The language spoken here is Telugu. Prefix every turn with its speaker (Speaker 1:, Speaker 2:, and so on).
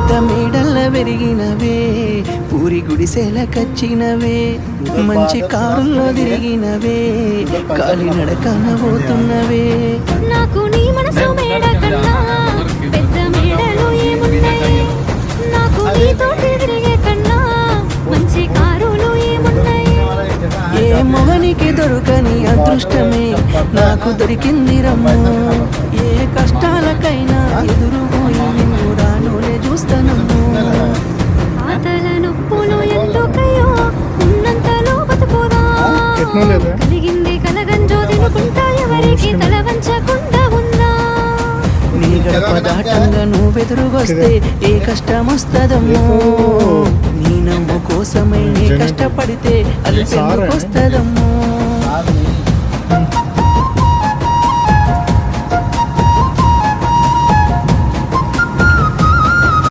Speaker 1: పెద్ద మేడల్ల పెరిగినవే, ఊరి గుడిసెల కచ్చినవే, మంచి కారుల్లో తిరిగినవే, కాలినడకన పోతున్నవే.
Speaker 2: నాకు నీ మనసు మేడ కన్నా పెద్ద మేడలు ఏమున్నాయి, నాకు నీతో తిరిగే కన్నా మంచి కారులు ఏమున్నాయి.
Speaker 1: ఏ మొగనికి దొరకని అదృష్టమే నాకు దొరికింది రమ్ము, ఏ కష్టాలకైనా ఎదురుపోయి నిన్ను రానులే చూస్తానమ్ము.
Speaker 2: పాతల నొప్పులు ఎందుకయ్యో ఉన్నంతలో బతుకుదా, కలిగింది కలగంజో తినుకుంటా ఎవరికి తల వంచకుండా ఉందా.
Speaker 1: నీ గడప దాటంగా నువ్వెదురుగొస్తే ఏ కష్టం వస్తదమ్మో, నీ నవ్వు కోసమై నే కష్టపడితే అది వస్తదమ్మో.